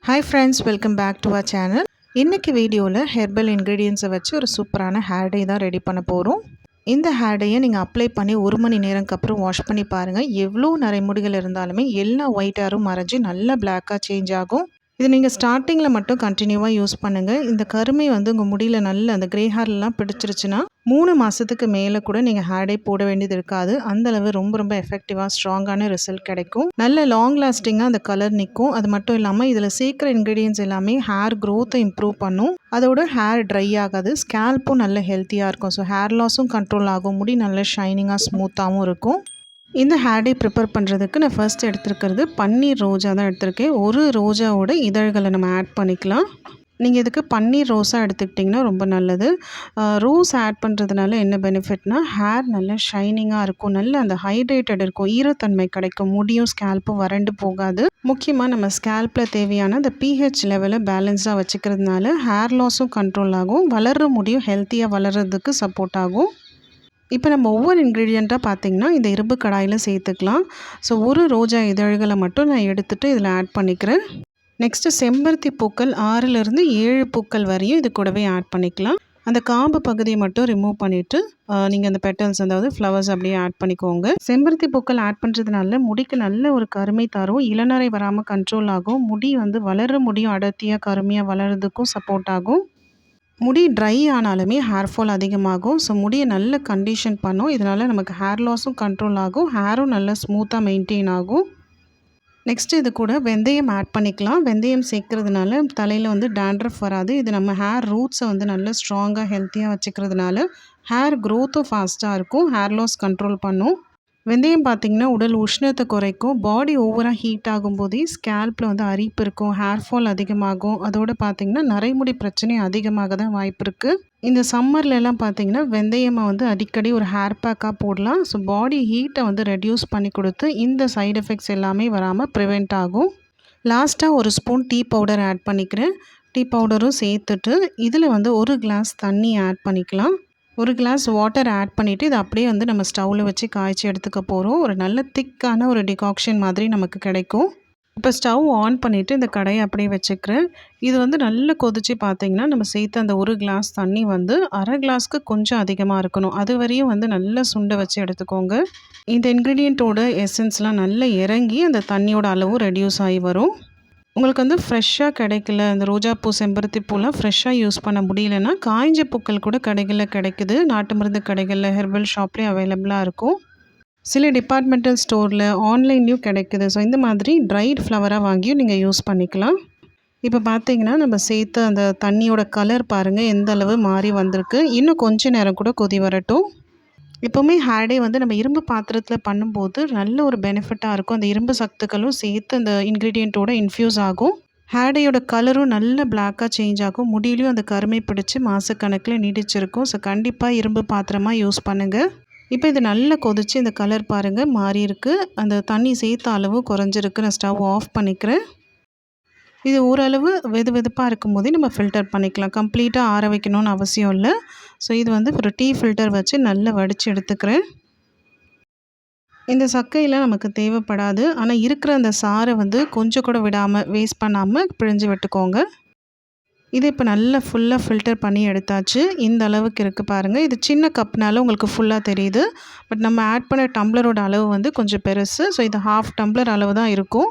Hi friends, welcome back to our channel. இன்னைக்கு வீடியோவில் herbal இன்க்ரீடியன்ஸை வச்சு ஒரு சூப்பரான ஹேர் டை தான் ரெடி பண்ண போகிறோம். இந்த ஹேர் டையை நீங்கள் அப்ளை பண்ணி 1 மணி நேரம்க்கு அப்புறம் வாஷ் பண்ணி பாருங்கள். எவ்வளோ நரைமுடிகள் இருந்தாலுமே எல்லா ஒயிட் ஹேரும் மறைஞ்சி நல்லா பிளாக்காக சேஞ்ச் ஆகும். இது நீங்கள் ஸ்டார்டிங்கில் மட்டும் கண்டினியூவாக யூஸ் பண்ணுங்கள். இந்த கருமை உங்கள் முடியில் நல்ல அந்த க்ரே ஹேர்லாம் பிடிச்சிருச்சுன்னா 3 மாதத்துக்கு மேலே கூட நீங்கள் ஹேர் டை போட வேண்டியது இருக்காது. அந்தளவு ரொம்ப எஃபெக்டிவாக ஸ்ட்ராங்கான ரிசல்ட் கிடைக்கும். நல்ல லாங் லாஸ்டிங்காக அந்த கலர் நிற்கும். அது மட்டும் இல்லாமல் இதில் சேர்க்குற இன்க்ரீடியன்ஸ் எல்லாமே ஹேர் க்ரோத்தை இம்ப்ரூவ் பண்ணும். அதோட ஹேர் ட்ரை ஆகாது. ஸ்கேல்ப்பும் நல்ல ஹெல்த்தியாக இருக்கும். ஸோ ஹேர் லாஸும் கண்ட்ரோல் ஆகும். முடி நல்ல ஷைனிங்காக ஸ்மூத்தாகவும் இருக்கும். இந்த ஹேர் டை ப்ரிப்பேர் பண்ணுறதுக்கு நான் ஃபர்ஸ்ட் எடுத்துருக்கிறது பன்னீர் ரோஜா தான் எடுத்திருக்கேன். ஒரு ரோஜாவோட இதழ்களை நம்ம ஆட் பண்ணிக்கலாம். நீங்கள் இதுக்கு பன்னீர் ரோஸாக எடுத்துக்கிட்டிங்கன்னா ரொம்ப நல்லது. ரோஸ் ஆட் பண்ணுறதுனால என்ன பெனிஃபிட்னா ஹேர் நல்லா ஷைனிங்காக இருக்கும். நல்ல அந்த ஹைட்ரேட்டட் இருக்கும். ஈரத்தன்மை கிடைக்கும். முடியும் ஸ்கேல்ப்பும் வறண்டு போகாது. முக்கியமாக நம்ம ஸ்கேல்ப்பில் தேவையான அந்த pH லெவலை பேலன்ஸாக வச்சுக்கிறதுனால ஹேர் லாஸும் கண்ட்ரோல் ஆகும். வளர்கிற முடியும் ஹெல்த்தியாக வளர்கிறதுக்கு சப்போர்ட் ஆகும். இப்போ நம்ம ஒவ்வொரு இன்க்ரீடியண்ட்டாக பார்த்திங்கன்னா இந்த இரும்பு கடாயில் சேர்த்துக்கலாம். ஸோ ஒரு ரோஜா இதழ்களை மட்டும் நான் எடுத்துகிட்டு இதில் ஆட் பண்ணிக்கிறேன். நெக்ஸ்ட்டு செம்பருத்தி பூக்கள் 6லேருந்து 7 பூக்கள் வரையும் இது கூடவே ஆட் பண்ணிக்கலாம். அந்த காம்பு பகுதியை மட்டும் ரிமூவ் பண்ணிவிட்டு நீங்கள் அந்த பெட்டல்ஸ் அதாவது ஃப்ளவர்ஸ் அப்படியே ஆட் பண்ணிக்கோங்க. செம்பருத்தி பூக்கள் ஆட் பண்ணுறதுனால முடிக்கு நல்ல ஒரு கருமை தரும். இளநரை வராமல் கண்ட்ரோல் ஆகும். முடி வளர முடியும் அடர்த்தியாக கருமையாக வளர்கிறதுக்கும் சப்போர்ட் ஆகும். முடி ட்ரை ஆனாலுமே ஹேர் ஃபால் அதிகமாகும். ஸோ முடியை நல்ல கண்டிஷன் பண்ணும். இதனால் நமக்கு ஹேர் லாஸும் கண்ட்ரோல் ஆகும். ஹேரும் நல்லா ஸ்மூத்தாக மெயின்டைன் ஆகும். நெக்ஸ்ட்டு இது கூட வெந்தயம் ஆட் பண்ணிக்கலாம். வெந்தயம் சேர்க்கறதுனால தலையில் டேண்ட்ரஃப் வராது. இது நம்ம ஹேர் ரூட்ஸை நல்லா ஸ்ட்ராங்காக ஹெல்த்தியாக வச்சுக்கிறதுனால ஹேர் க்ரோத்தும் ஃபாஸ்ட்டாக இருக்கும். ஹேர் லாஸ் கண்ட்ரோல் பண்ணும். வெந்தயம் பார்த்திங்கன்னா உடல் உஷ்ணத்தை குறைக்கும். பாடி ஓவராக ஹீட் ஆகும்போதே ஸ்கேல்ப்பில் அரிப்பு இருக்கும். ஹேர் ஃபால் அதிகமாகும். அதோடு பார்த்திங்கன்னா நரைமுடி பிரச்சனை அதிகமாக தான் வாய்ப்பு இருக்குது. இந்த சம்மர்லலாம் பார்த்திங்கன்னா வெந்தயமை அடிக்கடி ஒரு ஹேர் பேக்காக போடலாம். ஸோ பாடி ஹீட்டை ரெடியூஸ் பண்ணி கொடுத்து இந்த சைடு எஃபெக்ட்ஸ் எல்லாமே வராமல் ப்ரிவெண்ட் ஆகும். லாஸ்ட்டாக ஒரு ஸ்பூன் டீ பவுடர் ஆட் பண்ணிக்கிறேன். டீ பவுடரும் சேர்த்துட்டு இதில் 1 கிளாஸ் தண்ணி ஆட் பண்ணிக்கலாம். 1 கிளாஸ் வாட்டர் ஆட் பண்ணிவிட்டு இதை அப்படியே நம்ம ஸ்டவ்வில் வச்சு காய்ச்சி எடுத்துக்க போகிறோம். ஒரு நல்ல திக்கான ஒரு டிகாக்ஷன் மாதிரி நமக்கு கிடைக்கும். இப்போ ஸ்டவ் ஆன் பண்ணிவிட்டு இந்த கடையை அப்படியே வச்சுக்கிறேன். இது நல்லா கொதித்து பார்த்திங்கன்னா நம்ம சேர்த்து அந்த 1 கிளாஸ் தண்ணி அரை கிளாஸ்க்கு கொஞ்சம் அதிகமாக இருக்கணும். அது வரையும் நல்லா சுண்ட வச்சு எடுத்துக்கோங்க. இந்த இன்க்ரீடியண்ட்டோட எசன்ஸ்லாம் நல்லா இறங்கி அந்த தண்ணியோட அளவும் ரெடியூஸ் ஆகி வரும். உங்களுக்கு ஃப்ரெஷ்ஷாக கிடைக்கல, இந்த ரோஜாப்பூ செம்பருத்தி பூலாம் ஃப்ரெஷ்ஷாக யூஸ் பண்ண முடியலன்னா காய்ஞ்ச பூக்கள் கூட கடைகளில் கிடைக்குது. நாட்டு மருந்து கடைகளில் ஹெர்பல் ஷாப்லேயும் அவைலபிளாக இருக்கும். சில டிபார்ட்மெண்டல் ஸ்டோரில் ஆன்லைன்லேயும் கிடைக்குது. ஸோ இந்த மாதிரி ட்ரைட் ஃப்ளவராக வாங்கியும் நீங்கள் யூஸ் பண்ணிக்கலாம். இப்போ பார்த்தீங்கன்னா நம்ம சேர்த்து அந்த தண்ணியோட கலர் பாருங்கள் எந்த அளவு மாறி வந்திருக்கு. இன்னும் கொஞ்சம் நேரம் கூட கொதி வரட்டும். எப்போவுமே ஹேர் டை நம்ம இரும்பு பாத்திரத்தில் பண்ணும்போது நல்ல ஒரு பெனிஃபிட்டாக இருக்கும். அந்த இரும்பு சத்துக்களும் சேர்த்து அந்த இன்க்ரீடியண்ட்டோட இன்ஃப்யூஸ் ஆகும். ஹேர் டையோட கலரும் நல்ல பிளாக்காக சேஞ்ச் ஆகும். முடியிலையும் அந்த கருமை பிடிச்சி மாதக்கணக்கில் நீடிச்சிருக்கும். ஸோ கண்டிப்பாக இரும்பு பாத்திரமாக யூஸ் பண்ணுங்கள். இப்போ இது நல்லா கொதித்து இந்த கலர் பாருங்கள் மாறி இருக்குது. அந்த தண்ணி சேர்த்த அளவும் குறைஞ்சிருக்கு. நான் ஸ்டவ் ஆஃப் பண்ணிக்கிறேன். இது ஓரளவு வெதுப்பாக இருக்கும்போதே நம்ம ஃபில்டர் பண்ணிக்கலாம். கம்ப்ளீட்டாக ஆற வைக்கணும்னு அவசியம் இல்லை. ஸோ இது ஒரு டீ ஃபில்டர் வச்சு நல்லா வடித்து எடுத்துக்கிறேன். இந்த சக்கையெல்லாம் நமக்கு தேவைப்படாது. ஆனால் இருக்கிற அந்த சாறை கொஞ்சம் கூட விடாமல் வேஸ்ட் பண்ணாமல் பிழிஞ்சு விட்டுக்கோங்க. இதை இப்போ நல்லா ஃபுல்லாக ஃபில்டர் பண்ணி எடுத்தாச்சு. இந்த அளவுக்கு இருக்குது பாருங்கள். இது சின்ன கப்னால உங்களுக்கு ஃபுல்லாக தெரியுது. பட் நம்ம ஆட் பண்ண டம்ளரோட அளவு கொஞ்சம் பெருசு. ஸோ இது 1/2 டம்ளர் அளவு தான் இருக்கும்.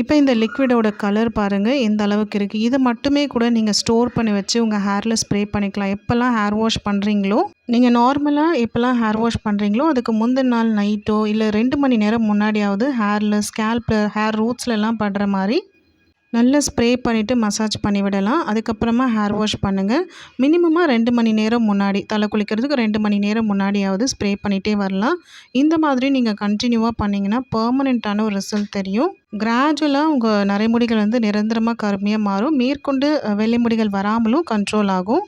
இப்போ இந்த லிக்விடோட கலர் பாருங்கள் எந்த அளவுக்கு இருக்குது. இதை மட்டுமே கூட நீங்கள் ஸ்டோர் பண்ணி வச்சு உங்கள் ஹேரில் ஸ்ப்ரே பண்ணிக்கலாம். எப்போல்லாம் ஹேர் வாஷ் பண்ணுறீங்களோ, நீங்கள் நார்மலாக எப்போல்லாம் ஹேர் வாஷ் பண்ணுறீங்களோ அதுக்கு முந்தின நாள் நைட்டோ இல்லை 2 மணி நேரம் முன்னாடியாவது ஹேரில் ஸ்கேல்ப்பில் ஹேர் ரூட்ஸ்லலாம் படுற மாதிரி நல்லா ஸ்ப்ரே பண்ணிவிட்டு மசாஜ் பண்ணி விடலாம். அதுக்கப்புறமா ஹேர் வாஷ் பண்ணுங்கள். மினிமமாக 2 மணி நேரம் முன்னாடி, தலை குளிக்கிறதுக்கு 2 மணி நேரம் முன்னாடியாவது ஸ்ப்ரே பண்ணிகிட்டே வரலாம். இந்த மாதிரி நீங்கள் கண்டினியூவாக பண்ணிங்கன்னா பெர்மனெண்ட்டான ஒரு ரிசல்ட் தெரியும். கிராஜுவலாக உங்கள் நரைமுடிகள் நிரந்தரமாக கருமையாக மாறும். மேற்கொண்டு வெள்ளை முடிகள் வராமலும் கண்ட்ரோல் ஆகும்.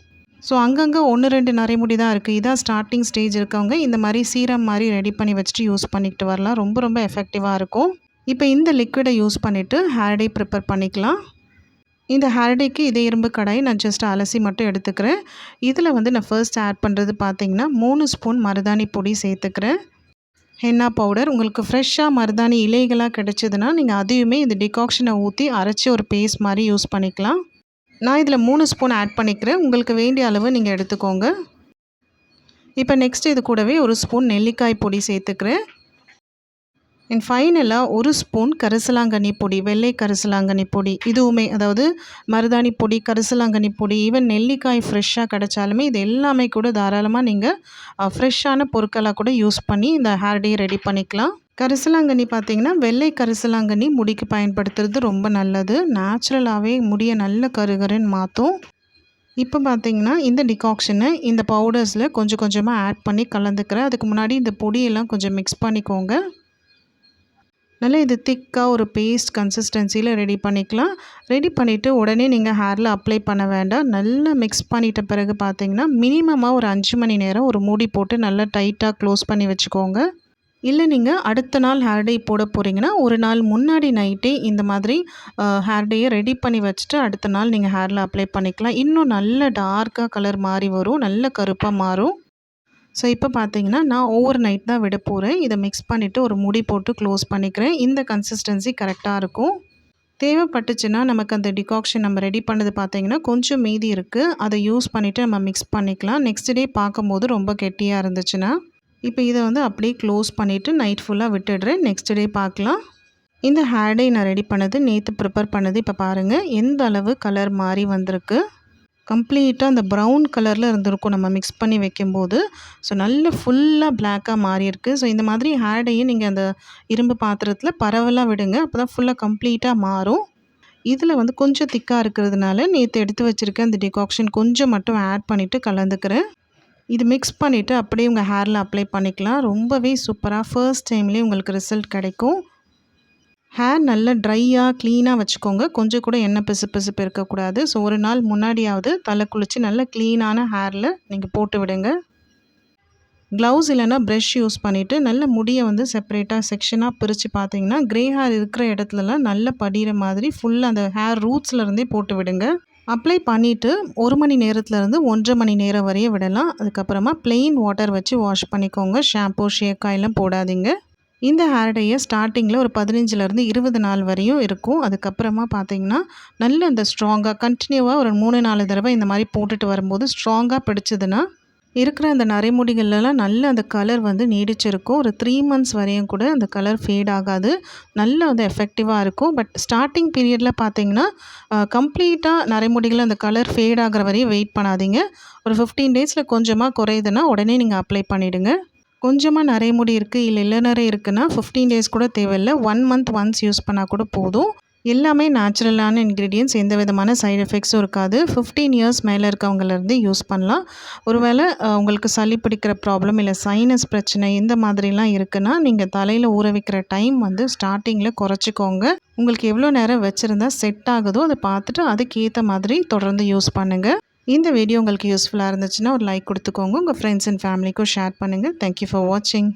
ஸோ அங்கங்கே 1-2 நரைமுடி தான் இருக்குது. இதான் ஸ்டார்டிங் ஸ்டேஜ் இருக்கவங்க இந்த மாதிரி சீரம் மாதிரி ரெடி பண்ணி வச்சுட்டு யூஸ் பண்ணிக்கிட்டு வரலாம். ரொம்ப எஃபெக்டிவாக இருக்கும். இப்போ இந்த லிக்விடை யூஸ் பண்ணிவிட்டு ஹேர் டை ப்ரிப்பேர் பண்ணிக்கலாம். இந்த ஹேர் டைக்கு இதே இரும்பு கடாய் நான் ஜஸ்ட் அலசி மட்டும் எடுத்துக்கிறேன். இதில் நான் ஃபர்ஸ்ட் ஆட் பண்ணுறது பார்த்திங்கன்னா 3 ஸ்பூன் மருதாணி பொடி சேர்த்துக்கிறேன். Henna powder. உங்களுக்கு ஃப்ரெஷ்ஷாக மருதாணி இலைகளாக கிடைச்சதுன்னா நீங்கள் அதையுமே இந்த டிகாக்ஷனை ஊற்றி அரைச்சி ஒரு பேஸ்ட் மாதிரி யூஸ் பண்ணிக்கலாம். நான் இதில் 3 ஸ்பூன் ஆட் பண்ணிக்கிறேன். உங்களுக்கு வேண்டிய அளவு நீங்கள் எடுத்துக்கோங்க. இப்போ நெக்ஸ்ட் இது கூடவே 1 ஸ்பூன் நெல்லிக்காய் பொடி சேர்த்துக்கிறேன். அண்ட் ஃபைனலாக 1 ஸ்பூன் கரிசலாங்கண்ணி பொடி, வெள்ளை கரிசலாங்கண்ணி பொடி. இதுவுமே அதாவது மருதாணி பொடி, கரிசலாங்கண்ணி பொடி, ஈவன் நெல்லிக்காய் ஃப்ரெஷ்ஷாக கிடைச்சாலுமே இது எல்லாமே கூட தாராளமாக நீங்கள் ஃப்ரெஷ்ஷான பொருட்களாக கூட யூஸ் பண்ணி இந்த ஹேர் டே ரெடி பண்ணிக்கலாம். கரிசலாங்கண்ணி பார்த்திங்கன்னா வெள்ளை கரிசலாங்கண்ணி முடிக்கு பயன்படுத்துறது ரொம்ப நல்லது. நேச்சுரலாகவே முடியை நல்ல கருகருன்னு மாற்றும். இப்போ பார்த்திங்கன்னா இந்த டிகாக்ஷனை இந்த பவுடர்ஸில் கொஞ்சம் கொஞ்சமாக ஆட் பண்ணி கலந்துக்கிறேன். அதுக்கு முன்னாடி இந்த பொடியெல்லாம் கொஞ்சம் மிக்ஸ் பண்ணிக்கோங்க. நல்லா இது திக்காக ஒரு பேஸ்ட் கன்சிஸ்டன்சியில் ரெடி பண்ணிக்கலாம். ரெடி பண்ணிவிட்டு உடனே நீங்கள் ஹேரில் அப்ளை பண்ண வேண்டாம். நல்லா மிக்ஸ் பண்ணிட்ட பிறகு பார்த்திங்கன்னா மினிமமாக ஒரு 5 மணி நேரம் ஒரு மூடி போட்டு நல்லா டைட்டாக க்ளோஸ் பண்ணி வச்சுக்கோங்க. இல்லை நீங்கள் அடுத்த நாள் ஹேர் டே போட போகிறீங்கன்னா ஒரு நாள் முன்னாடி நைட்டே இந்த மாதிரி ஹேர் டேயை ரெடி பண்ணி வச்சுட்டு அடுத்த நாள் நீங்கள் ஹேரில் அப்ளை பண்ணிக்கலாம். இன்னும் நல்ல டார்க்காக கலர் மாறி வரும், நல்ல கருப்பாக மாறும். ஸோ இப்போ பார்த்தீங்கன்னா நான் ஓவர் நைட் தான் விட போகிறேன். இதை மிக்ஸ் பண்ணிவிட்டு ஒரு முடி போட்டு க்ளோஸ் பண்ணிக்கிறேன். இந்த கன்சிஸ்டன்சி கரெக்டாக இருக்கும். தேவைப்பட்டுச்சுன்னா நமக்கு அந்த டிகாக்ஷன் நம்ம ரெடி பண்ணது பார்த்தீங்கன்னா கொஞ்சம் மீதி இருக்குது. அதை யூஸ் பண்ணிவிட்டு நம்ம மிக்ஸ் பண்ணிக்கலாம். நெக்ஸ்ட் டே பார்க்கும்போது ரொம்ப கெட்டியாக இருந்துச்சுன்னா. இப்போ இதை அப்படியே க்ளோஸ் பண்ணிவிட்டு நைட் ஃபுல்லாக விட்டுடுறேன். நெக்ஸ்ட் டே பார்க்கலாம். இந்த ஹேர் டே நான் ரெடி பண்ணது நேற்று ப்ரிப்பேர் பண்ணது. இப்போ பாருங்கள் எந்த அளவு கலர் மாறி வந்திருக்கு. கம்ப்ளீட்டாக அந்த ப்ரௌன் கலரில் இருந்திருக்கும் நம்ம மிக்ஸ் பண்ணி வைக்கும்போது. ஸோ நல்ல ஃபுல்லாக பிளாக்காக மாறியிருக்கு. ஸோ இந்த மாதிரி ஹேர் டேயை நீங்கள் அந்த இரும்பு பாத்திரத்தில் பரவலாக விடுங்க. அப்போ தான் ஃபுல்லாக கம்ப்ளீட்டாக மாறும். இதில் கொஞ்சம் திக்காக இருக்கிறதுனால நேற்று எடுத்து வச்சுருக்க அந்த டிகாக்ஷன் கொஞ்சம் மட்டும் ஆட் பண்ணிவிட்டு கலந்துக்கிறேன். இது மிக்ஸ் பண்ணிவிட்டு அப்படியே உங்கள் ஹேரில் அப்ளை பண்ணிக்கலாம். ரொம்பவே சூப்பராக ஃபர்ஸ்ட் டைம்லேயே உங்களுக்கு ரிசல்ட் கிடைக்கும். ஹேர் நல்லா ட்ரையாக க்ளீனாக வச்சுக்கோங்க. கொஞ்சம் கூட எண்ணெய் பிசுப்பு இருக்கக்கூடாது. ஸோ ஒரு நாள் முன்னாடியாவது தலை குளித்து நல்ல க்ளீனான ஹேரில் நீங்கள் போட்டு விடுங்க. க்ளவுஸ் இல்லைனா ப்ரஷ் யூஸ் பண்ணிவிட்டு நல்ல முடியை செப்பரேட்டாக செக்ஷனாக பிரித்து பார்த்தீங்கன்னா க்ரே ஹேர் இருக்கிற இடத்துலலாம் நல்லா படிகிற மாதிரி ஃபுல்லாக அந்த ஹேர் ரூட்ஸ்லேருந்தே போட்டு விடுங்க. அப்ளை பண்ணிவிட்டு 1 மணி நேரத்துலேருந்து 1.5 மணி நேரம் வரைய விடலாம். அதுக்கப்புறமா ப்ளெயின் வாட்டர் வச்சு வாஷ் பண்ணிக்கோங்க. ஷாம்பூ ஷேக்காயெல்லாம் போடாதீங்க. இந்த ஹேர் டேயை ஸ்டார்டிங்கில் ஒரு 15லேருந்து 20 நாள் வரையும் இருக்கும். அதுக்கப்புறமா பார்த்திங்கன்னா நல்ல அந்த ஸ்ட்ராங்காக கண்டினியூவாக ஒரு 3-4 தடவை இந்த மாதிரி போட்டுட்டு வரும்போது ஸ்ட்ராங்காக பிடிச்சதுன்னா இருக்கிற அந்த நரைமுடிகள்லாம் நல்ல அந்த கலர் நீடிச்சிருக்கும். ஒரு 3 மந்த்ஸ் வரையும் கூட அந்த கலர் ஃபேட் ஆகாது. நல்ல எஃபெக்டிவாக இருக்கும். பட் ஸ்டார்டிங் பீரியடில் பார்த்திங்கன்னா கம்ப்ளீட்டாக நரைமுடிகள் அந்த கலர் ஃபேட் ஆகிற வரையும் வெயிட் பண்ணாதீங்க. ஒரு 15 டேஸில் கொஞ்சமாக குறையுதுன்னா உடனே நீங்கள் அப்ளை பண்ணிவிடுங்க. கொஞ்சமாக நிறைய முடி இருக்குது இல்லை இளநரை இருக்குன்னா 15 டேஸ் கூட தேவையில்லை. 1 மந்த் ஒன்ஸ் யூஸ் பண்ணால் கூட போதும். எல்லாமே நேச்சுரலான இன்க்ரீடியன்ட்ஸ், எந்த விதமான சைடு எஃபெக்ட்ஸும் இருக்காது. 15 இயர்ஸ் மேலே இருக்கவங்கலேருந்து யூஸ் பண்ணலாம். ஒருவேளை உங்களுக்கு சளி பிடிக்கிற ப்ராப்ளம் இல்லை சைனஸ் பிரச்சனை இந்த மாதிரிலாம் இருக்குன்னா நீங்கள் தலையில் ஊற வைக்கிற டைம் ஸ்டார்டிங்கில் குறைச்சிக்கோங்க. உங்களுக்கு எவ்வளோ நேரம் வச்சுருந்தா செட் ஆகுதோ அதை பார்த்துட்டு அதுக்கேற்ற மாதிரி தொடர்ந்து யூஸ் பண்ணுங்கள். இந்த வீடியோ உங்களுக்கு யூஸ்ஃபுல்லாக இருந்துச்சுன்னா ஒரு லைக் கொடுத்துக்கோங்க. உங்கள் ஃப்ரெண்ட்ஸ் அண்ட் ஃபேமிலிக்கும் ஷேர் பண்ணுங்கள். தேங்க்யூ ஃபார் வாட்சிங்.